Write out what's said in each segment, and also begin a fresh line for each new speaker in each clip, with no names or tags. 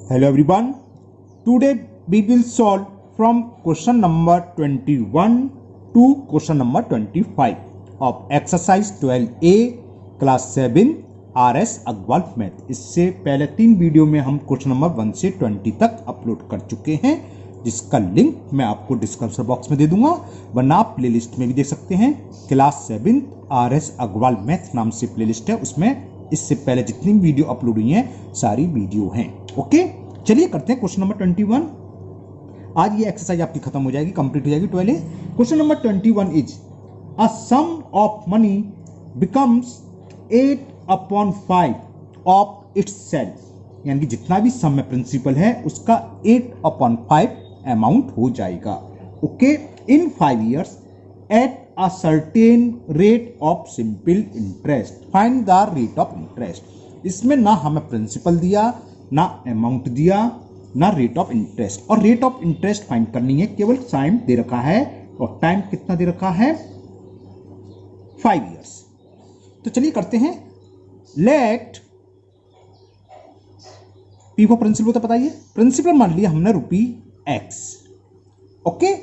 Hello everyone. Today we will solve from question number 21 to question number 25 of exercise 12A class 7 RS Agarwal math. इससे पहले 3 video में हम question number 1 से 20 तक upload कर चुके हैं, जिसका लिंक मैं आपको डिस्क्रिप्शन बॉक्स में दे दूंगा, वरना आप प्लेलिस्ट में भी देख सकते हैं। क्लास 7 RS अग्रवाल मैथ नाम से प्लेलिस्ट है, उसमें इससे पहले जितनी वीडियो अपलोड हुई हैं सारी वीडियो हैं। ओके, चलिए करते हैं क्वेश्चन नंबर 21। आज ये एक्सरसाइज आपकी खत्म हो जाएगी, कंप्लीट हो जाएगी 12। Question number 21 is a sum of money becomes 8/5 of itself, यानी कि जितना भी सम में प्रिंसिपल है उसका 8/5 अमाउंट हो जाएगा। Okay, in 5 years at a certain rate of simple interest, find the rate of interest। इसमें ना हमें प्रिंसिपल दिया, ना अमाउंट दिया, ना रेट ऑफ इंटरेस्ट, और रेट ऑफ इंटरेस्ट फाइंड करनी है। केवल टाइम दे रखा है, और टाइम कितना दे रखा है 5 years। तो चलिए करते हैं। लेट पी को प्रिंसिपल तो बताइए, प्रिंसिपल मान लिया हमने ₹X। ओके,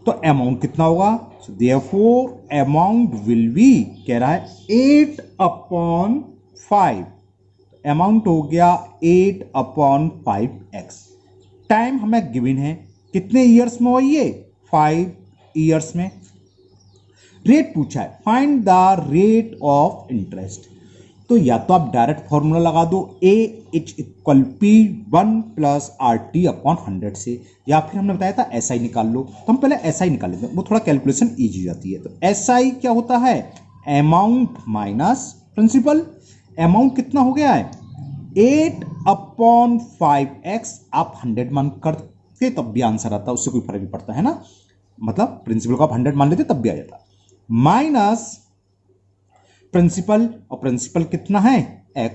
तो अमाउंट कितना होगा? देयरफॉर अमाउंट विल बी, कह रहा है 8/5, अमाउंट हो गया 8/5x। टाइम हमें गिवन है, कितने ईयर्स में हो ये? 5 years में। रेट पूछा है, find the rate of interest. तो या तो आप डायरेक्ट फॉर्मूला लगा दो, A=P1 + RT/100 से, या फिर हमने बताया था SI निकाल लो। तो हम पहले SI निकाल लेते हैं, वो थोड़ा कैलकुलेशन ईजी हो जाती है। तो SI क्या होता है? Amount minus principal. अमाउंट कितना हो गया है? 8/5x। आप 100 मान करते तब भी आंसर आता, उससे कोई फर्क नहीं पड़ता है ना, मतलब प्रिंसिपल को आप 100 मान लेते तब भी आ जाता। माइनस प्रिंसिपल, और प्रिंसिपल कितना है? x।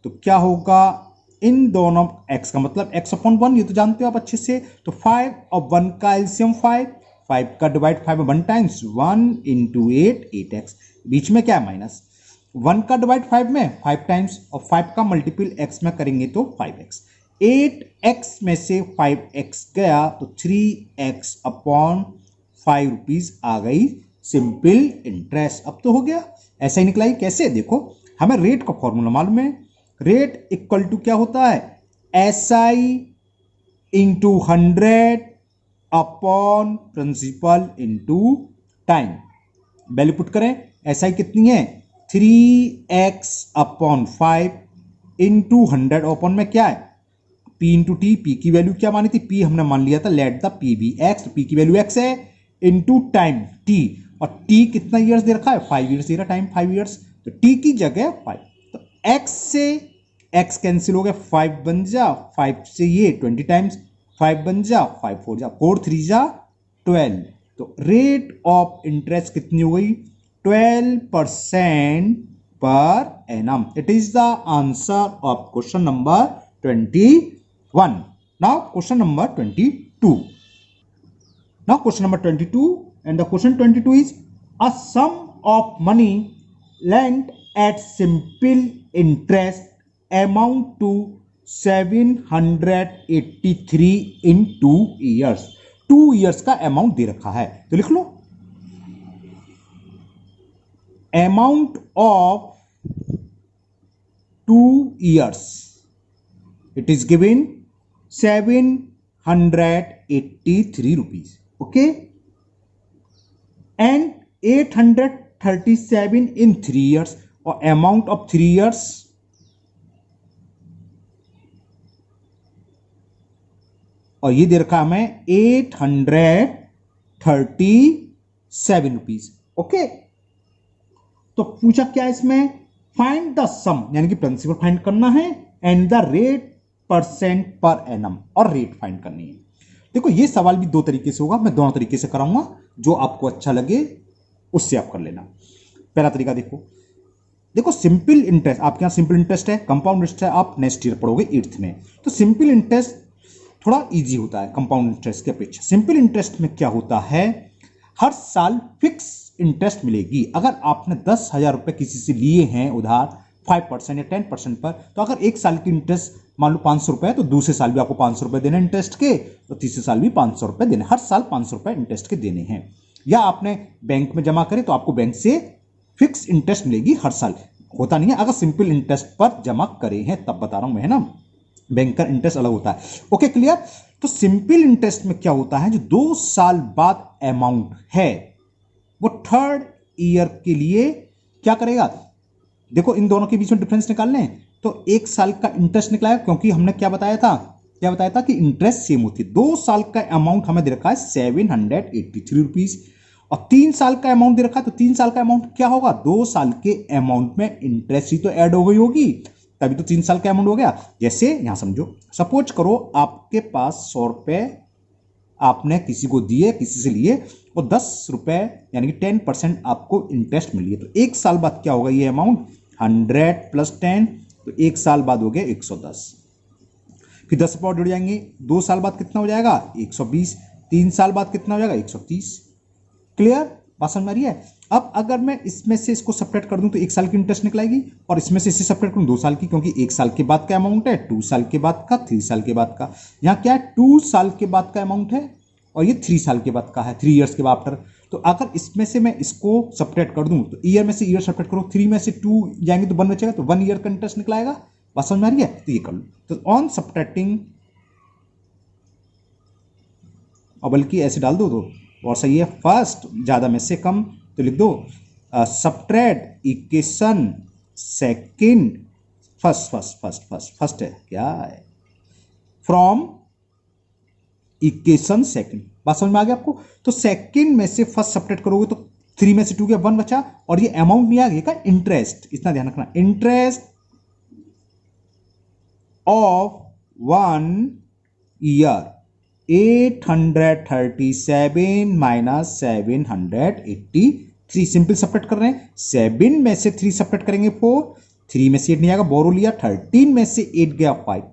तो क्या होगा? इन दोनों x का मतलब x/1, ये तो जानते हो आप अच्छे से। तो 5 और 1 का एलसीएम 5 का डिवाइड 5 में 1 टाइम्स 1 × 8 8x। बीच में क्या है? माइनस। 1 का डिवाइड 5 में 5 टाइम्स, और 5 का मल्टीपल x में करेंगे तो 5x। 8x में से 5x गया तो 3x/5 रुपीज आ गई सिंपल इंटरेस्ट। अब तो हो गया। ऐसा ही निकला ही कैसे? देखो, हमें रेट का फॉर्मूला मालूम है। रेट इक्वल टू क्या होता है? SI × 100 upon principal × time. Value put करें, SI कितनी है? 3x/5 × 100 अपॉन में क्या है? P × T। P की वैल्यू क्या मानी थी? P हमने मान लिया था let the P be x, तो P की वैल्यू x है, इंटू टाइम T, और T कितना ईयर्स दे रखा है? 5 years दे रहा, टाइम 5 years। तो T की जगह 5, तो X से X कैंसिल हो गया, 5 बन जा, 5 से ये 20 टाइम्स, 5 बन जा, 5 4 जा, 4 3 जा 12। तो रेट ऑफ इंटरेस्ट कितनी हो गई? 12% per annum. It is the answer of question number 21। Now question number 22। Now question number 22, and the question 22 is a sum of money lent at simple interest amount to 783 in 2 years। 2 years का amount दे रखा है, तो लिख लो amount of 2 years, it is given 783 rupees। Okay, and 837 in 3 years, और amount of 3 years और ये दे रखा हमें 837 रुपीज। ओके, तो पूछा क्या इसमें? फाइंड द सम, यानी कि प्रिंसिपल फाइंड करना है, and the rate % per annum, और रेट फाइंड करनी है। देखो, ये सवाल भी 2 तरीके से होगा, मैं दोनों तरीके से कराऊंगा, जो आपको अच्छा लगे उससे आप कर लेना। पहला तरीका देखो सिंपल इंटरेस्ट, आपके यहाँ सिंपल इंटरेस्ट है, कंपाउंड इंटरेस्ट है, आप नेक्स्ट ईयर पढ़ोगे 8th में। तो सिंपल इंटरेस्ट थोड़ा इजी होता है कंपाउंड इंटरेस्ट की अपेक्षा। सिंपल इंटरेस्ट में क्या होता है? हर साल फिक्स इंटरेस्ट मिलेगी। अगर आपने 10,000 रुपए किसी से लिए हैं उधार 5% या 10% पर, तो अगर 1 साल की इंटरेस्ट मान लो 500 रुपए, तो दूसरे साल भी आपको 500 रुपए देने इंटरेस्ट के, तो तीसरे साल भी 500 रुपए देने, हर साल 500 रुपए इंटरेस्ट के देने हैं। या आपने बैंक में जमा करे तो आपको बैंक से फिक्स इंटरेस्ट मिलेगी हर साल, होता नहीं है अगर सिंपल इंटरेस्ट पर जमा करे हैं, तब बता रहा हूं मैं, है ना, बैंक का इंटरेस्ट अलग होता है। Okay clear. तो सिंपल इंटरेस्ट में क्या होता है, जो 2 साल बाद अमाउंट है वो थर्ड ईयर के लिए क्या करेगा, देखो इन दोनों के बीच में डिफरेंस निकालने हैं, तो 1 साल का इंटरेस्ट निकलाया, क्योंकि हमने क्या बताया था कि इंटरेस्ट सेम होती है। 2 साल का अमाउंट हमें दे रखा है 783 रुपीज, और 3 साल का अमाउंट दे रखा है, तो 3 साल का अमाउंट क्या होगा, 2 साल के अमाउंट में इंटरेस्ट ही तो ऐड हो गई होगी, तभी तो 3 साल का अमाउंट हो गया। जैसे यहां समझो, सपोज करो आपके पास 100 रुपए आपने किसी को दिए, किसी से लिए, और 10 रुपए यानी कि 10% आपको इंटरेस्ट मिली है, तो 1 साल बाद क्या होगा ये अमाउंट, 100 + 10, तो 1 साल बाद हो गया 110, फिर 10 रुपये और जुड़ जाएंगे, 2 साल बाद कितना हो जाएगा 120, 3 साल बाद कितना हो जाएगा 130। क्लियर, बात समझ में आ रही है। अब अगर मैं इसमें से इसको सेपरेट कर दूं तो 1 साल की इंटरेस्ट निकलाएगी, और इसमें से इसे सेपरेट करूं 2 साल की, क्योंकि 1 साल के बाद का अमाउंट है, 2 साल के बाद का, 3 साल के बाद का। यहां क्या है, 2 साल के बाद का अमाउंट है और ये 3 साल के बाद का है, 3 ईयर्स के बाद आफ्टर। तो अगर इसमें से मैं इसको सेपरेट कर दूं तो ईयर में से ईयर सेपरेट करो, 3 में से 2 जाएंगे तो 1 बचेगा, तो 1 ईयर का इंटरेस्ट निकलाएगा। बात समझ में आ रही है, तो ये कर लो। तो ऑन सब्ट्रैक्टिंग, और बल्कि ऐसे डाल दो तो और सही है, फर्स्ट ज्यादा में से कम, तो लिख दो सब्ट्रैक्ट इक्वेशन सेकंड फर्स्ट है क्या है, फ्रॉम इक्वेशन सेकंड। बात समझ में आ गया आपको। तो सेकंड में से फर्स्ट सब्ट्रैक्ट करोगे तो 3 में से 2 गया, 1 बचा, और ये अमाउंट नहीं आ गया का इंटरेस्ट, इतना ध्यान रखना, interest of 1 year 837 minus 783, simple separate कर रहे हैं, 7 में से 3 सपरेट करेंगे 4, 3 में से 8 नहीं आएगा, बोरो लिया, 13 में से 8 गया 5,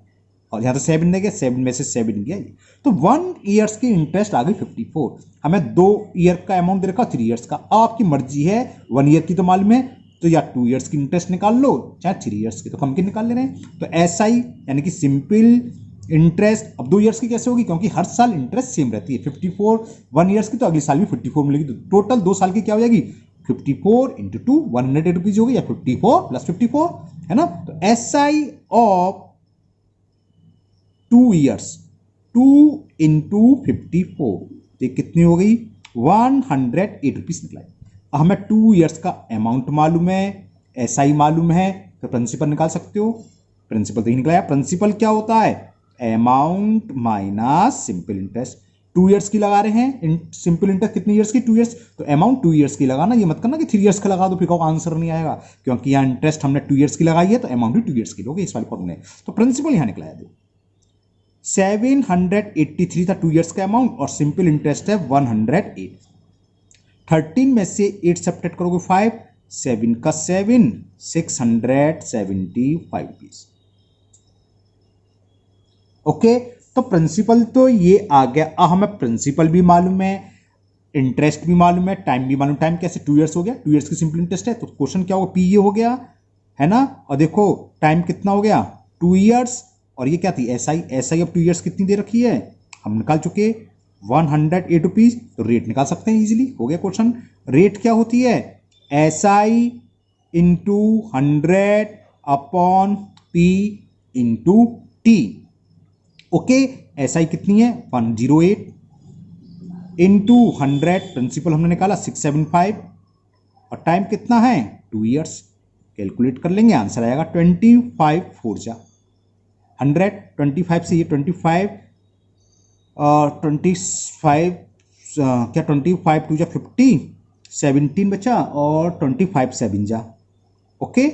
और यहां तो 7 नहीं गया, 7 में से 7 गया, तो 1 ईयर्स की इंटरेस्ट आ गई 54। हमें 2 ईयर का अमाउंट दे रखा, 3 ईयर्स का, आपकी मर्जी है, 1 ईयर की तो मालूम है, तो या 2 ईयर्स की इंटरेस्ट निकाल लो, चाहे 3 ईयर्स की, तो कम की निकाल ले रहे हैं। तो ऐसा ही यानी कि सिंपल इंटरेस्ट अब 2 ईयर्स की कैसे होगी, क्योंकि हर साल इंटरेस्ट सेम रहती है, 54 1 ईयर्स की, तो अगले साल भी 54 मिलेगी, तो टोटल 2 साल की क्या हो जाएगी, 54 × 2 108 रुपीज होगी, या 54 + 54 है ना। तो SI ऑफ 2 ईयर्स 2 × 54, ये कितनी हो गई, 108 रुपीज निकला। हमें 2 ईयर्स का अमाउंट मालूम है, SI मालूम है, तो प्रिंसिपल निकाल सकते हो। प्रिंसिपल तो ही निकला है। प्रिंसिपल क्या होता है, amount minus simple interest. 2 years की लगा रहे हैं, सिंपल इंटरेस्ट कितनी ईयर्स की, 2 ईयर्स, तो अमाउंट 2 ईयर्स की लगाना, ये मत करना कि 3 ईयर्स का लगा दो फिर को आंसर नहीं आएगा, क्योंकि यहाँ इंटरेस्ट हमने 2 ईयर्स की लगाई है, तो अमाउंट भी 2 ईयर्स की लोगे इस वाले फॉर्मूले। तो प्रिंसिपल यहां निकला है 783 था 2 ईयर्स का अमाउंट, और सिंपल इंटरेस्ट है 108। 13 में से 8 सब्ट्रैक्ट करोगे 5, 7 का 7, 675 रुपीज। ओके, तो प्रिंसिपल तो ये आ गया। अब हमें प्रिंसिपल भी मालूम है, इंटरेस्ट भी मालूम है, टाइम भी मालूम। टाइम कैसे, 2 ईयर्स हो गया, 2 ईयर्स की सिंपल इंटरेस्ट है, तो क्वेश्चन क्या होगा, P ये हो गया है ना। और देखो टाइम कितना हो गया, 2 ईयर्स, और ये क्या थी SI अब 2 ईयर्स कितनी दे रखी है, हम निकाल चुके 108 रुपीज, तो रेट निकाल सकते हैं इजीली, हो गया क्वेश्चन। रेट क्या होती है, SI × 100/P × T। Okay, SI कितनी है 108 × 100, प्रिंसिपल हमने निकाला 675, और टाइम कितना है 2 ईयर्स। कैलकुलेट कर लेंगे, आंसर आएगा 25 4 जा 100, 25 से ये 25 25 क्या 25 2 जा 50, 17 बचा, और 25 7 जा। ओके,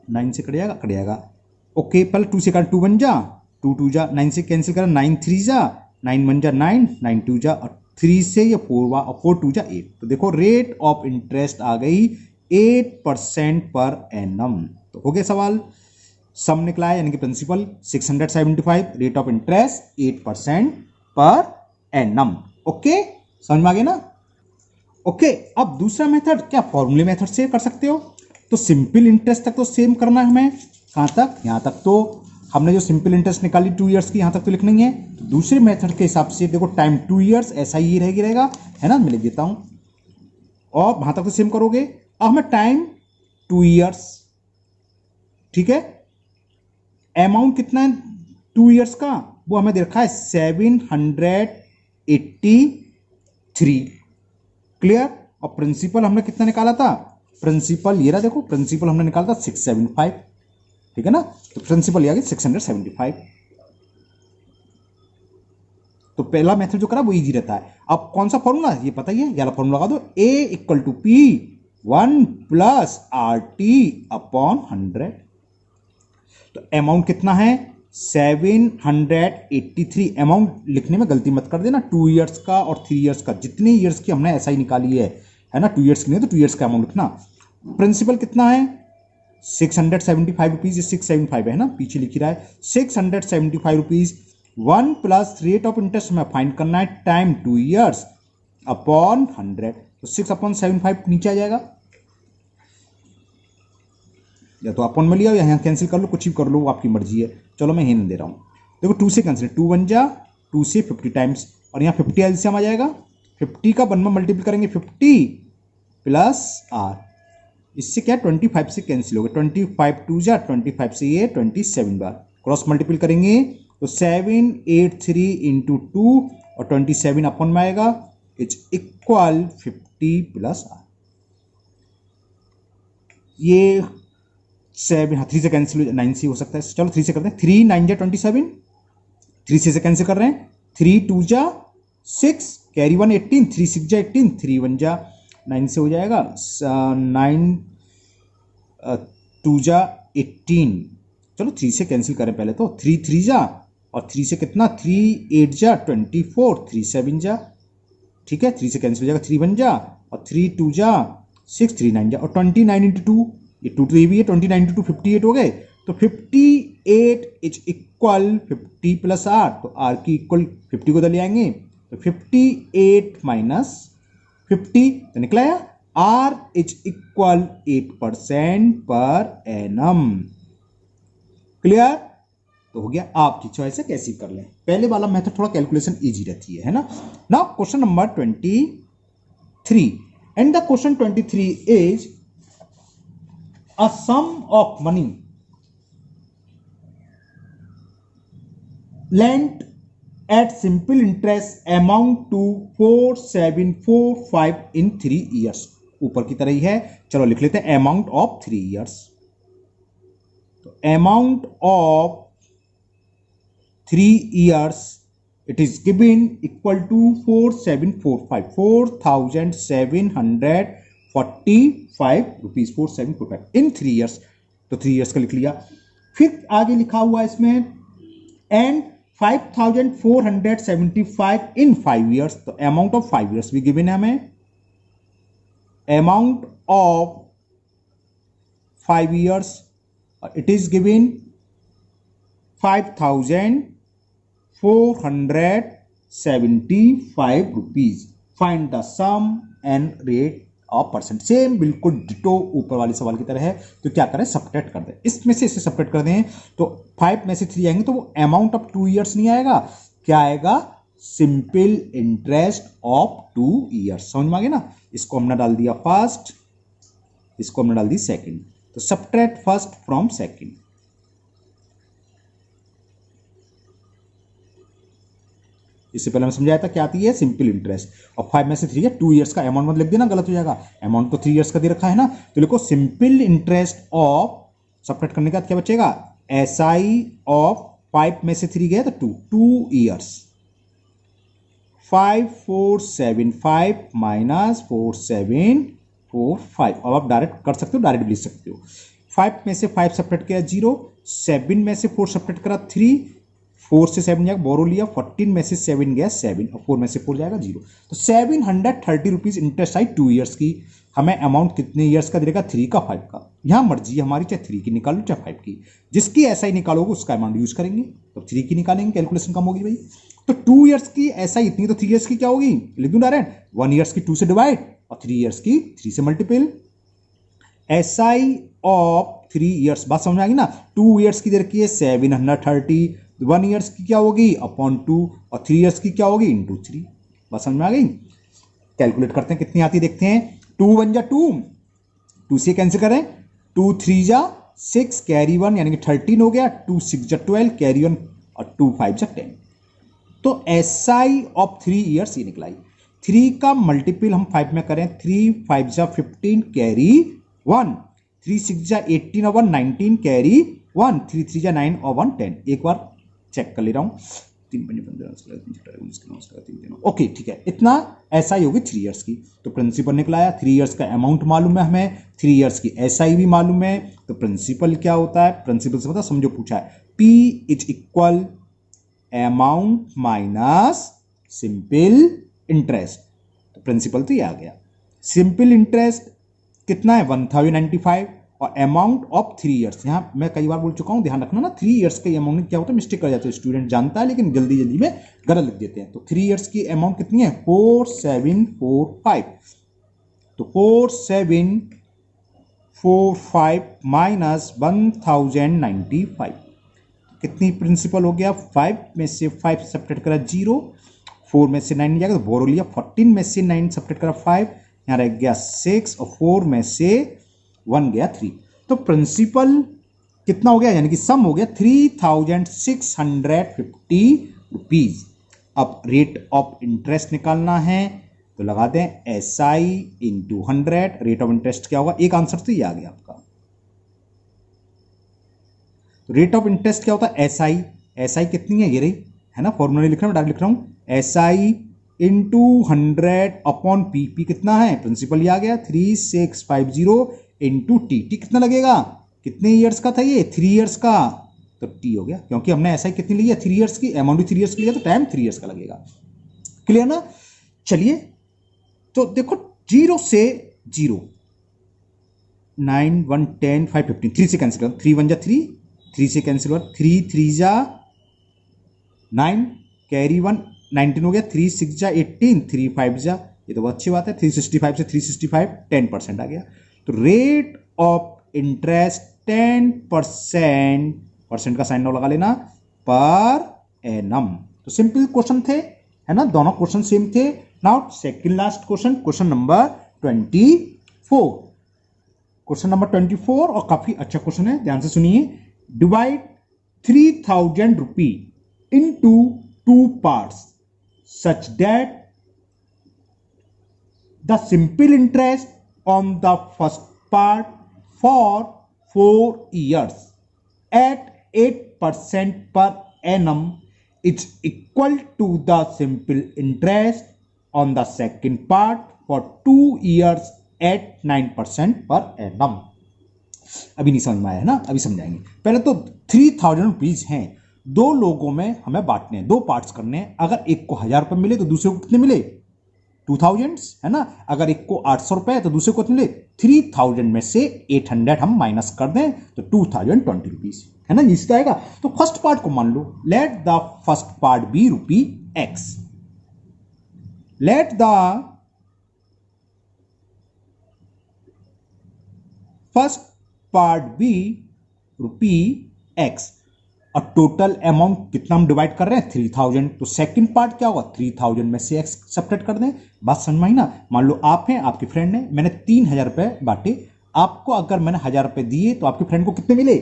9 से कट जाएगा। ओके, पहले 2 से कट 2 बन जा, 2 2 जा, 9 से कैंसिल करा, 9 3 जा, 9 1 जा 9, 9 2 जा, और 3 से ये 4 2 जा 8। तो देखो रेट ऑफ इंटरेस्ट आ गई 8% पर एनम। तो हो गया सवाल, सम निकला है यानी कि principal 675, rate of interest 8% per annum. Okay, समझ में आ गया ना। ओके, अब दूसरा मेथड क्या, फॉर्मूले मेथड से कर सकते हो। तो सिंपल इंटरेस्ट तक तो सेम करना है हमें, कहां तक, यहां तक। तो हमने जो सिंपल इंटरेस्ट निकाली 2 ईयर्स की, यहां तक तो लिखना ही है। तो दूसरे मेथड के हिसाब से देखो टाइम 2 ईयर्स ऐसा ही रहेगा, है ना, मैं लिख देता हूं और वहां तक तो सेम करोगे। अब हमें टाइम 2 ईयर्स, ठीक है, अमाउंट कितना है 2 ईयर्स का, वो हमें दे रखा है 783। क्लियर। और प्रिंसिपल हमने कितना निकाला था, प्रिंसिपल ये रहा, देखो प्रिंसिपल हमने निकाला था 675, ठीक है ना, तो प्रिंसिपल आ गया 675। तो पहला मेथड जो करा वो इजी रहता है। अब कौन सा फॉर्मूला ये पता ही है, ये वाला फॉर्मूला लगा दो, A equal to P 1 plus RT upon 100। तो अमाउंट कितना है 783। अमाउंट लिखने में गलती मत कर देना, 2 ईयर्स का और 3 ईयर्स का, जितनी ईयर्स की हमने ऐसा ही निकाली है ना, 2 ईयर्स की नहीं तो 2 ईयर्स का अमाउंट लिखना। प्रिंसिपल कितना है 675 रुपीज, 675 है ना, पीछे लिख रहा है 675 rupees. 1 plus rate of interest में फाइंड करना है टाइम 2 ईयर्स अपॉन 100। तो 6/75 नीचे आ जाएगा, या तो अपन में लिया या यहाँ कैंसिल कर लो, कुछ भी कर लो, आपकी मर्जी है। चलो मैं यहीं दे रहा हूँ, देखो 2 से कैंसिल, 2 1 जा 2 से 50 टाइम्स, और यहाँ 50 एलसीएम आ जाएगा, 50 का 1 में मल्टीपल करेंगे 50 प्लस R, इससे क्या 25 से कैंसिल हो गया, 25 2 जा 25 से ये 27 बार क्रॉस मल्टीपल करेंगे तो 783 इंटू 2 और 27 अपन में आएगा, इट्स इक्वल 50 प्लस R। ये 7 हाँ 3 से कैंसिल 9 से हो सकता है, चलो 3 से करते हैं, 3 9 जा 27, 3 से कैंसिल कर रहे हैं, 3 2 जा 6 कैरी 1 18, 3 6 जा 18, 3 1 जा 9 से हो जाएगा, 9 2 जा 18, चलो 3 से कैंसिल करें पहले तो, 3 3 जा और 3 से कितना 3 8 जा 24, 3 7 जा, ठीक है, 3 से कैंसिल हो जाएगा, 3 1 जा और 3 2 जा 6, 3 9 जा और 29 इंटू 2, ये 2 तो ये भी है, 29 इंटू 2 58 हो गए, तो 58 इज इक्वल 50 प्लस R, तो R की इक्वल 50 को इधर ले आएंगे तो 58 माइनस 50 तो निकला है R is equal 8% per annum. Clear. तो हो गया, आपकी चॉइस है कैसे कर लें, पहले वाला मेथड थोड़ा कैलकुलेशन इजी रहती है ना। Now question number 23 and the question 23 is a sum of money lent at simple interest amount to 4745 in 3 years। ऊपर की तरह ही है, चलो लिख लेते हैं अमाउंट ऑफ 3 years। तो amount of 3 years it is given equal to 4745 4745 rupees 4745 in 3 years। तो 3 years का लिख लिया, फिर आगे लिखा हुआ इसमें एंड 5475 इन 5 years। तो अमाउंट ऑफ 5 years भी गिवन है हमें, amount of 5 years it is given 5475 rupees. Find the sum and rate of percent, same बिल्कुल डिटो ऊपर वाले सवाल की तरह है। तो क्या करें, सब्ट्रैक्ट कर दें, इसमें से इसे सब्ट्रैक्ट कर दें तो 5 में से 3 आएंगे तो वो अमाउंट ऑफ 2 years नहीं आएगा, क्या आएगा सिंपल इंटरेस्ट ऑफ 2 years। समझ में आ गया ना। इसको हमने डाल दिया फर्स्ट, इसको हमने डाल दी सेकंड, तो सब्ट्रैक्ट फर्स्ट फ्रॉम सेकंड। इससे पहले मैं समझाया था क्या आती है सिंपल इंटरेस्ट, और 5 में से 3 है, 2 years का अमाउंट मत लिख देना, गलत हो जाएगा, अमाउंट तो 3 years का दे रखा है ना। तो लिखो सिंपल इंटरेस्ट ऑफ, सब्ट्रैक्ट करने के बाद क्या बचेगा, एसआई ऑफ 5 में से 3 गया तो 2 years 5475 माइनस 4745। अब आप डायरेक्ट कर सकते हो, डायरेक्ट भी लिख सकते हो। 5 में से 5 सब्ट्रैक्ट किया 0, 7 में से 4 सब्ट्रैक्ट करा 3, 4 से 7 जाएगा बोरो लिया, 14 में से 7 गया 7 और 4 में से 4 जाएगा 0। तो 730 रुपीज इंटरेस्ट आई 2 years की। हमें अमाउंट कितने ईयर्स का देगा, 3 का 5 का। यहाँ मर्जी है हमारी, चाहे 3 की निकालो चाहे 5 की, जिसकी ऐसा ही निकालोगे उसका अमाउंट यूज करेंगे। तो 3 की निकालेंगे, कैलकुलेशन कम होगी भाई। तो 2 years की ऐसा इतनी, तो 3 years की क्या होगी, लिख दूं डायरेक्ट, 1 years की 2 से डिवाइड और 3 years की 3 से मल्टीपल। SI of 3 years. बात समझ में आ गई ना। 2 ईयर्स की दे रखी है 730, 1 ईयर्स की क्या होगी अपॉन 2 और 3 ईयर्स की क्या होगी इंटू 3। बात समझ में आ गई। कैलकुलेट करते हैं कितनी आती देखते हैं। 2 1 जा 2, 2 से कैंसिल करें, 2 3 जा 6 कैरी 1 यानी कि 13 हो गया, 2 6 जा 12 कैरी 1 और 2 5 जा 10। तो SI ऑफ 3 ईयर्स ये निकलाई। 3 का मल्टीपल हम 5 में करें, 3 5 जा 15 कैरी 1, 3 6 जा 18 और 1 19 कैरी 1, 3 3 जा 9 और 1 10। एक बार चेक कर ले रहा हूं, 3 5 15 ओके ठीक है। इतना SI होगी 3 ईयर्स की। तो प्रिंसिपल निकलाया, 3 ईयर्स का अमाउंट मालूम है हमें, 3 ईयर्स की SI भी मालूम है। तो प्रिंसिपल क्या होता है, प्रिंसिपल से पता समझो पूछा है, P is equal amount minus simple interest. तो प्रिंसिपल तो ये आ गया। सिंपल इंटरेस्ट कितना है 1095 और अमाउंट ऑफ 3 ईयर्स। यहां मैं कई बार बोल चुका हूं, ध्यान रखना ना, 3 ईयर्स का अमाउंट क्या होता है, मिस्टेक कर जाते हैं स्टूडेंट, जानता है लेकिन जल्दी जल्दी में गलत लिख देते हैं। तो 3 ईयर्स की अमाउंट कितनी है 4745। तो 4745 माइनस 1095 कितनी प्रिंसिपल हो गया, 5 में से 5 सब्ट्रैक्ट करा 0, 4 में से 9 जाएगा तो बोरो लिया, 14 में से 9 सब्ट्रैक्ट करा 5, यहाँ रह गया 6 और 4 में से 1 गया 3। तो प्रिंसिपल कितना हो गया, यानी कि सम हो गया 3650 रुपीज। अब रेट ऑफ इंटरेस्ट निकालना है तो लगा दें SI into 100। Rate of interest क्या होगा, एक आंसर तो ये आ गया आपका। रेट ऑफ इंटरेस्ट क्या होता है SI कितनी है ये रही है ना, फॉर्मूला लिख रहा हूं, डायरेक्ट लिख रहा हूं, SI इंटू 100 अपॉन P कितना है प्रिंसिपल ये आ गया 3650 इंटू T कितना लगेगा, कितने ईयर्स का था ये 3 ईयर्स का, तो T हो गया क्योंकि हमने SI कितनी ली है 3 ईयर्स की, अमाउंट भी 3 ईयर्स की लिया तो टाइम 3 ईयर्स का लगेगा। क्लियर ना। चलिए तो देखो 0 से 0, 9 1 10 5 15, 3 से कैंसिल करो, 3 1 जा 3, 3 से कैंसिल हुआ, 3 3 जा 9 कैरी 1 19 हो गया, 3 6 जा 18, 3 5 जा, ये तो बहुत अच्छी बात है, 365 से 365 10% आ गया। तो रेट ऑफ इंटरेस्ट 10%, परसेंट का साइन लगा लेना, पर एनम। तो सिंपल क्वेश्चन थे है ना, दोनों क्वेश्चन सेम थे। Now second last question, question number 24। Question number 24 और काफी अच्छा क्वेश्चन है, ध्यान से सुनिए। Divide 3000 rupee into 2 parts such that the simple interest on the first part for 4 years at 8% per annum is equal to the simple interest on the second part for 2 years at 9% per annum। अभी नहीं समझ में आया ना, अभी समझाएंगे। पहले तो 3000 रुपीज हैं, 2 लोगों में हमें बांटने हैं, 2 पार्ट्स करने हैं। अगर एक को 1000 रुपए मिले तो दूसरे को कितने मिले 2000 है ना। अगर एक को 800 रुपए तो दूसरे को कितने मिले 3000 में से 800 हम माइनस कर दें तो 2020 रुपीज है ना, नीचे आएगा। तो फर्स्ट पार्ट को मान लो, let the first part be ₹X, let the first part be ₹X और टोटल अमाउंट कितना हम डिवाइड कर रहे हैं 3000। तो सेकंड पार्ट क्या होगा 3000 में से X सब्ट्रैक्ट कर दें। बात समझ में आई ना। मान लो आप हैं, आपके फ्रेंड ने, मैंने 3000 रुपए बांटे, आपको अगर मैंने 1000 रुपए दिए तो आपके फ्रेंड को कितने मिले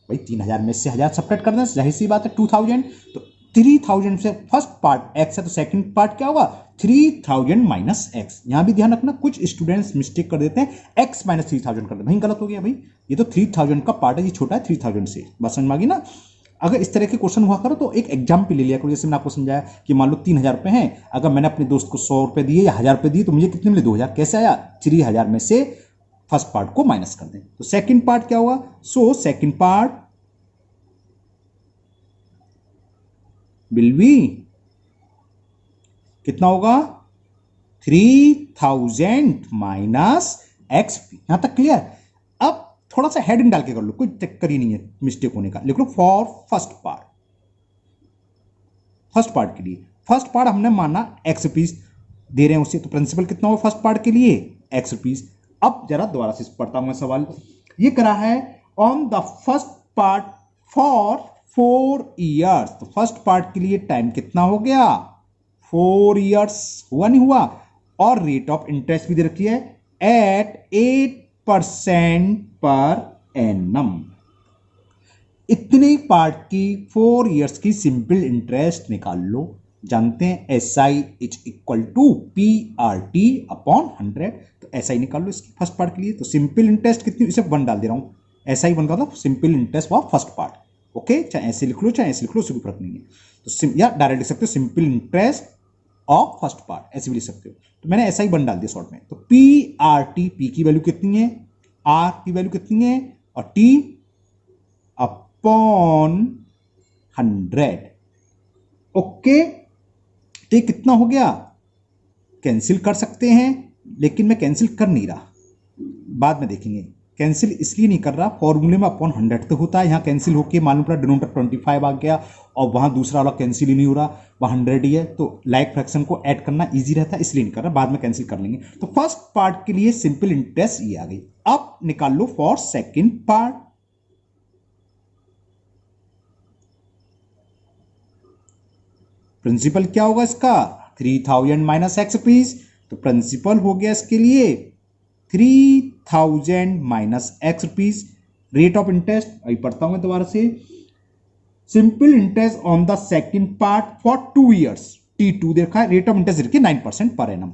भाई 3000 में से 1000 सब्ट्रैक्ट कर दें, जाहिर सी बात है 2000। तो 3000 से फर्स्ट पार्ट X है तो सेकंड पार्ट क्या होगा 3000 माइनस X। यहां भी ध्यान रखना, कुछ स्टूडेंट्स मिस्टेक कर देते हैं X माइनस 3000 कर देते हैं, भाई गलत हो गया भाई, ये तो 3000 का पार्ट है, ये छोटा है 3000 से। बात समझ में आ गई ना। अगर इस तरह के क्वेश्चन हुआ करो तो एक एग्जाम्पल ले लिया करो, जैसे मैंने आपको समझाया कि मान लो 3000 रुपए हैं, अगर मैंने अपने दोस्त को 100 रुपए दिए या 1000 रुपए दिए तो मुझे कितने मिले 2000। कैसे आया 3000 में से फर्स्ट पार्ट को माइनस कर दें। तो सेकंड पार्ट क्या होगा, so second part will be कितना होगा 3000 माइनस X। यहां तक क्लियर। अब थोड़ा सा हेडिंग डाल के कर लो, कोई चक्कर ही नहीं है मिस्टेक होने का। लिख लो for first part, first part के लिए, फर्स्ट पार्ट हमने माना X रुपीज दे रहे हैं उसे, तो प्रिंसिपल कितना होगा फर्स्ट पार्ट के लिए X रुपीज। अब जरा दोबारा से पढ़ता हूं मैं सवाल, ये करा है on the first part for 4 years। तो फर्स्ट पार्ट के लिए टाइम कितना हो गया 4 years, हुआ नहीं हुआ, और रेट ऑफ इंटरेस्ट भी दे रखी है एट 8% पर एनम। इतने पार्ट की 4 years की सिंपल इंटरेस्ट निकाल लो। जानते हैं S I is equal to P R T upon 100। तो एस आई निकाल लो इसकी फर्स्ट पार्ट के लिए। तो सिंपल इंटरेस्ट कितनी, इसे 1 डाल दे रहा हूं, एस आई 1 का मतलब simple interest for first part. Okay, चाहे ऐसे लिख लो चाहे ऐसे लिख लो, उससे कोई फर्क नहीं है। तो या डायरेक्ट लिख सकते हो simple interest of first part, ऐसे भी लिख सकते हो। तो मैंने एस आई 1 डाल दिया शॉर्ट में। तो पी आर टी, पी की वैल्यू कितनी है, आर की वैल्यू कितनी है, और टी अपॉन 100। ओके, तो ये कितना हो गया, कैंसिल कर सकते हैं, लेकिन मैं कैंसिल कर नहीं रहा, बाद में देखेंगे। कैंसिल इसलिए नहीं कर रहा, फॉर्मूले में अपॉन 100 तो होता है, यहाँ कैंसिल होके मालूम पड़ा डिनोमिनेटर 25 आ गया, और वहां दूसरा वाला कैंसिल ही नहीं हो रहा, वह 100 ही है। तो लाइक फ्रैक्शन को ऐड करना इजी रहता है, इसलिए नहीं कर रहा, बाद में कैंसिल कर लेंगे। तो फर्स्ट पार्ट के लिए सिंपल इंटरेस्ट ये आ गई। अब निकाल लो फॉर सेकेंड पार्ट। प्रिंसिपल क्या होगा इसका 3000 माइनस एक्स रुपीज। तो प्रिंसिपल हो गया इसके लिए 3000 minus x rupees. Rate of interest अभी पढ़ता हूं मैं दोबारा से। Simple interest on the second part for 2 years। T2 दे रखा है, रेट ऑफ इंटरेस्ट दे रखी है 9% पर एनम,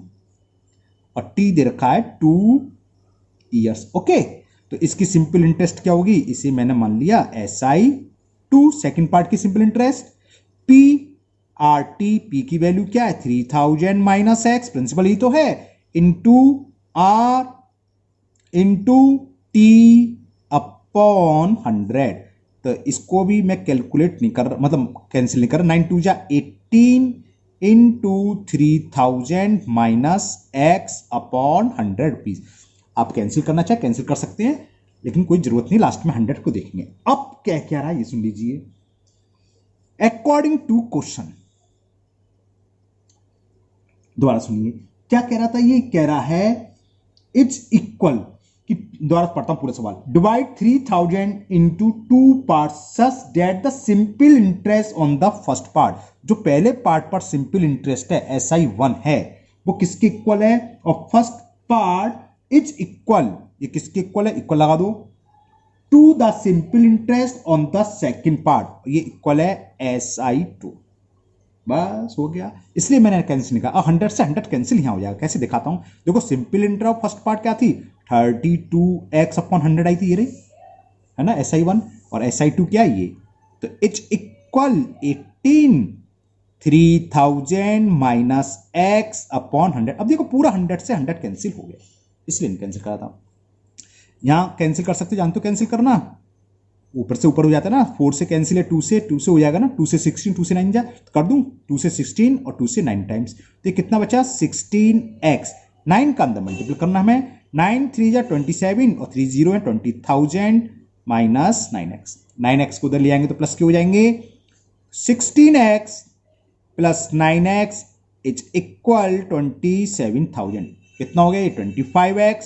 और T दे रखा है 2 years। ओके, तो इसकी सिंपल इंटरेस्ट क्या होगी, इसे मैंने मान लिया SI2 सेकेंड पार्ट की simple interest. P R T, P की वैल्यू क्या है 3000 माइनस एक्स, प्रिंसिपल ही तो है, into R into T upon 100। तो इसको भी मैं कैलकुलेट नहीं कर रहा, मतलब कैंसिल नहीं कर रहा। 9 2 जा 18 into 3000 minus x upon 100 rupees. आप कैंसिल करना चाहे कैंसिल कर सकते हैं, लेकिन कोई जरूरत नहीं, लास्ट में 100 को देखेंगे। अब क्या कह रहा है ये सुन लीजिए। अकॉर्डिंग टू क्वेश्चन, दोबारा सुनिए क्या कह रहा था, ये कह रहा है इट्स इक्वल कि, दोबारा पढ़ता हूं पूरा सवाल। Divide 3000 into 2 parts such that the simple interest on the first part, जो पहले पार्ट पर सिंपल इंटरेस्ट है SI1 है, वो किसके इक्वल है, और फर्स्ट पार्ट इज इक्वल, ये किसके इक्वल है, इक्वल लगा दो, to the simple interest on the second part, ये इक्वल है SI2। बस हो गया, इसलिए मैंने कैंसिल निकाला। 100 से 100 कैंसिल यहां हो जाएगा। कैसे दिखाता हूं, देखो simple interest of first part क्या थी 32x अपॉन 100 आई थी, ये रही है ना SI1, और SI2 क्या है ये, तो it's equal 18 3000 minus x upon 100। अब देखो पूरा 100 से 100 कैंसिल हो गया, इसलिए नहीं कैंसिल करा था। यहां कैंसिल कर सकते, जानते हो कैंसिल करना, ऊपर से ऊपर हो जाता है ना, 4 से कैंसिल है, 2 से हो जाएगा ना, 2 से 16, 2 से 9 जा, तो कर दूं 2 से 16 और 2 से 9 टाइम्स, तो ये कितना बचा 16x। 9 का अंदर मल्टीपल करना हमें, 9 3 जा 27 और 3 0 है 20,000 माइनस 9x। 9x को उधर ले आएंगे तो प्लस के हो जाएंगे, 16x plus 9x is equal 27,000। कितना हो गया ये 25x,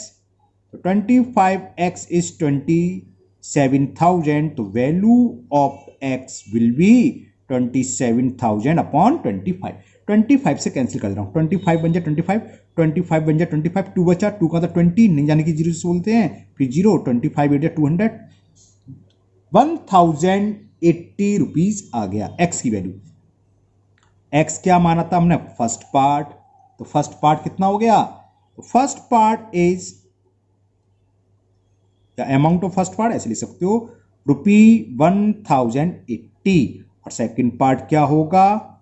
तो 25x इज 27,000, तो value of x will be 27,000 upon 25। 25 से कैंसिल कर रहा हूं, 25 बन जाए 25, 25 बन जाए 25, 2 बचा, 2 का तो 20 नहीं जाने की 0 से बोलते हैं, फिर 0, 25 8 200, 1080 रुपीज आ गया x की वैल्यू। x क्या माना था हमने, फर्स्ट पार्ट, तो फर्स्ट पार्ट कितना हो गया, first part is the amount of first part, ऐसे लिख सकते हो ₹1080, और सेकंड पार्ट क्या होगा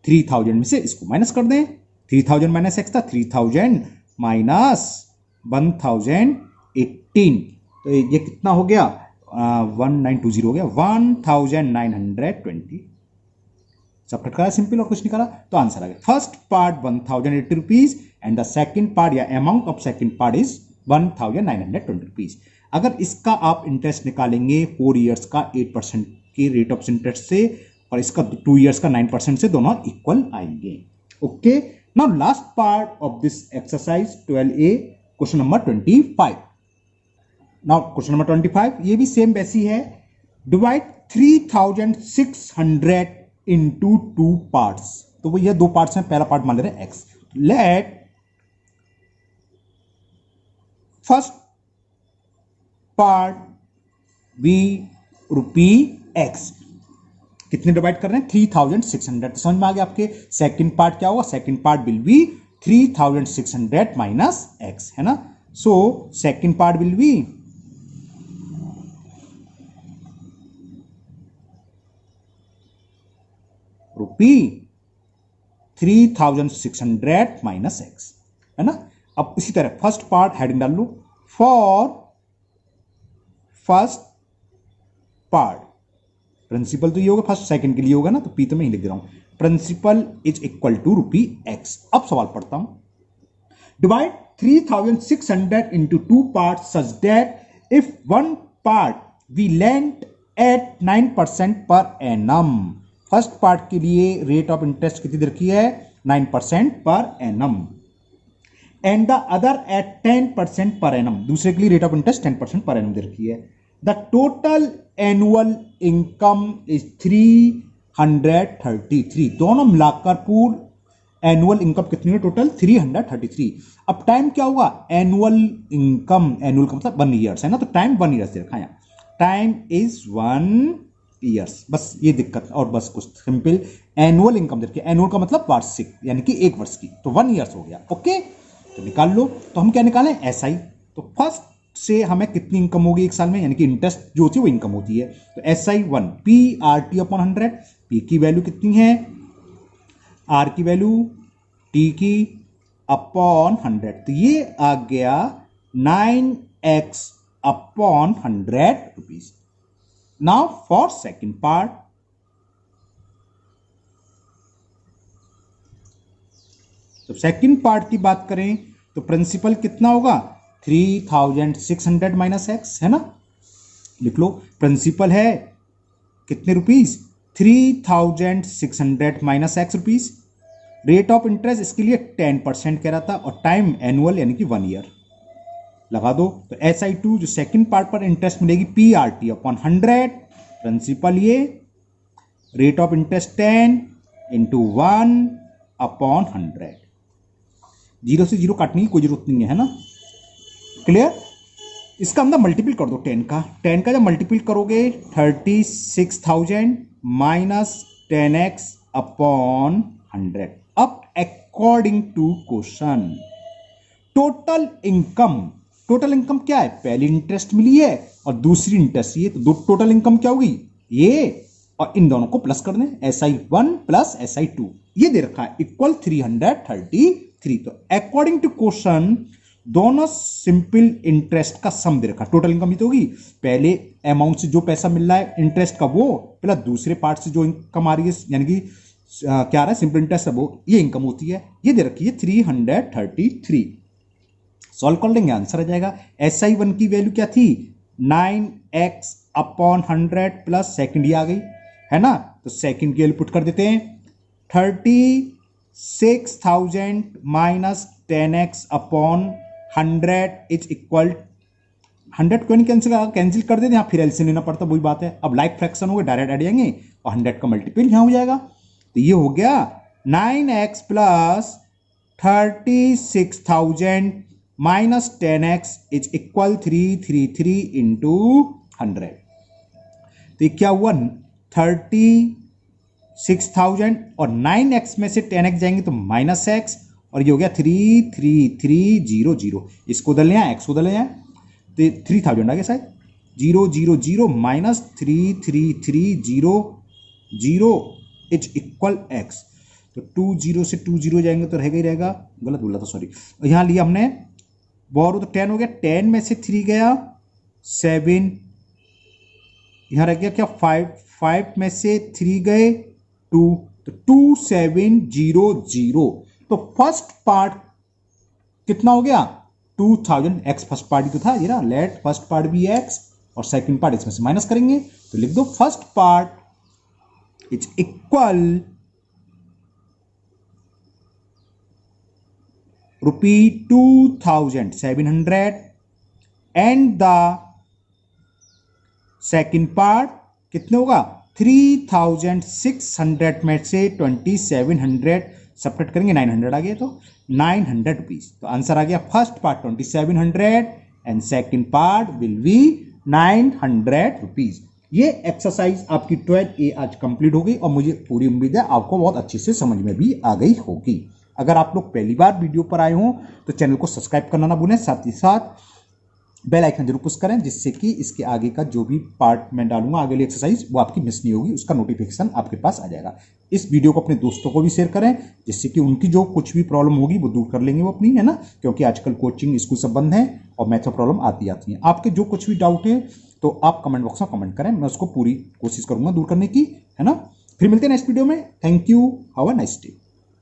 3000 में से इसको माइनस कर दें, 3000 माइनस एक्स था, 3000 माइनस 1018, तो ये कितना हो गया 1920 हो गया, 1920। सबट्रैक्ट करा सिंपल और कुछ नहीं करा, तो आंसर आ गया। First part 1080 rupees and the second part या amount of second part is 1920 rupees. अगर इसका आप इंटरेस्ट निकालेंगे 4 years का 8% की रेट ऑफ इंटरेस्ट से, और इसका 2 years का 9% से, दोनों इक्वल आएंगे। Okay, now last part of this exercise 12A, question number 25। Now question number 25, ये भी सेम वैसी है. Divide 3600 into 2 parts. तो वो ये 2 पार्ट्स हैं. पहला पार्ट मान ले रहे हैं x. Let first part be rupee x. कितने डिवाइड कर रहे हैं? 3600. समझ में आ गया आपके. सेकंड पार्ट क्या होगा? Second part will be 3600 minus x, है ना. So second part will be rupee 3600 minus x, है ना. अब इसी तरह फर्स्ट पार्ट हेडिंग डाल लो. फॉर फर्स्ट पार्ट प्रिंसिपल तो ये होगा, फर्स्ट सेकंड के लिए होगा ना, तो पी तो मैं ही लिख दे रहा हूं. Principal is equal to rupee X. अब सवाल पढ़ता हूं. Divide 3600 into 2 parts such that if one part we lend at 9% per annum. First part के लिए रेट ऑफ इंटरेस्ट कितनी रखी है? 9% per annum. And the other at 10% per annum. दूसरे के लिए rate of interest 10% per annum दे रखी है. The total annual income is 333. दोनों मिलाकर पूल एनुअल इनकम कितनी है? टोटल 333. अब टाइम क्या होगा? एनुअल इनकम, एनुअल का मतलब 1 ईयर्स है ना, तो टाइम 1 ईयर्स दे रखा है. Time is 1 years. बस ये दिक्कत. और बस कुछ सिंपल एनुअल इनकम दे रखी है. एनुअल का मतलब वार्षिक, यानी कि 1 वर्ष की. तो 1 ईयर्स हो गया. ओके, तो निकाल लो. तो हम क्या निकालें? एसआई. तो फर्स्ट से हमें कितनी इनकम होगी एक साल में, यानी कि इंटरेस्ट जो होती है वो इनकम होती है. तो SI 1 P R T upon 100. P की वैल्यू कितनी है? आर की वैल्यू टी की अपॉन 100. तो ये आ गया 9x upon 100 rupees. Now for second part. तो सेकेंड पार्ट की बात करें तो प्रिंसिपल कितना होगा? 3600 माइनस एक्स, है ना. लिख लो. प्रिंसिपल है कितने rupees? 3600 minus x rupees. Rate of interest इसके लिए 10% कह रहा था, और टाइम एनुअल यानी कि 1 ईयर. लगा दो. तो SI2 जो सेकंड पार्ट पर इंटरेस्ट मिलेगी PRT अपॉन 100. प्रिंसिपल ये, rate of interest 10 into 1 upon 100. 0 से 0 काटने की कोई जरूरत नहीं है ना. क्लियर. इसका अंदर मल्टीपल कर दो 10 का. 10 का जब मल्टीपल करोगे 36,000 माइनस 10x अपॉन 100. अब according to question total income. Total income क्या है? पहली इंटरेस्ट मिली है और दूसरी इंटरेस्ट ये, तो दो टोटल इनकम क्या होगी? ये, और इन दोनों को प्लस कर दें. SI1 प्लस SI2 ये दे रखा है इक्वल 333. तो अकॉर्डिंग टू क्वेश्चन दोनों सिंपल इंटरेस्ट का सम दे रखा. टोटल इनकम ये तो होगी पहले अमाउंट से जो पैसा मिल रहा है इंटरेस्ट का वो, प्लस दूसरे पार्ट से जो इनकम आ रही है, यानी कि क्या आ रहा है सिंपल इंटरेस्ट है, वो ये इनकम होती है. ये दे रखी है 333. सॉल्व कर लेंगे, आंसर आ जाएगा. SI1 की वैल्यू क्या थी? 9x अपॉन 100 प्लस सेकंड ही आ गई, है ना. तो सेकंड की वैल्यू पुट कर देते हैं. 36,000 minus 10x upon 100 is equal 100 क्यों नहीं कैंसिल कर देते. यहाँ फिर एलसीएम लेना पड़ता, वही बात है. अब लाइक फ्रैक्शन हो गए, डायरेक्ट ऐड जाएंगे और 100 का मल्टीपल यहाँ हो जाएगा. तो ये हो गया 9x plus 36,000 minus 10x is equal 333 into 100. तो ये क्या हुआ? 36,000 और 9x में से 10x जाएंगे तो माइनस x, और ये हो गया 33300. इसको उधर ले आए, x उधर ले आए, तो 3000 आ गया शायद. 000 माइनस 33300 इज इक्वल x. तो 20 से 20 जाएंगे तो रहेगा ही रहेगा. गलत बोला था, सॉरी. यहां लिया हमने बोरो, तो 10 हो गया. 10 में से 3 गया 7. यहां रह गया क्या? 5 में से 3 गए 2, तो 2700. तो फर्स्ट पार्ट कितना हो गया? 2000. x फर्स्ट पार्ट ही तो था ये ना. लेट फर्स्ट पार्ट भी x और सेकंड पार्ट इसमें से माइनस करेंगे, तो लिख दो first part is equal ₹2700 and the second part कितने होगा 3600 में से 2700 सब्ट्रैक्ट करेंगे 900 आ गया तो 900 रुपीज। तो आंसर आ गया first part 2700 and second part will be 900 rupees. ये एक्सरसाइज आपकी 12A आज कंप्लीट हो गई और मुझे पूरी उम्मीद है आपको बहुत अच्छे से समझ में भी आ गई होगी। अगर आप लोग पहली बार वीडियो पर आए हो तो चैनल को सब्सक्राइब करना ना भूलें, साथ ही साथ बेल आइकन जरूर पुश करें जिससे कि इसके आगे का जो भी पार्ट मैं डालूंगा आगे वाली एक्सरसाइज वो आपकी मिस नहीं होगी, उसका नोटिफिकेशन आपके पास आ जाएगा। इस वीडियो को अपने दोस्तों को भी शेयर करें जिससे कि उनकी जो कुछ भी प्रॉब्लम होगी वो दूर कर लेंगे वो अपनी, है ना, क्योंकि आजकल कोचिंग स्कूल सब बंद है और मैथ में प्रॉब्लम आती है। आपके जो कुछ भी डाउट है तो आप कमेंट बॉक्स में कमेंट करें, मैं उसको पूरी कोशिश करूंगा दूर करने की, है ना। फिर मिलते हैं नेक्स्ट वीडियो में। Thank you, have a nice day.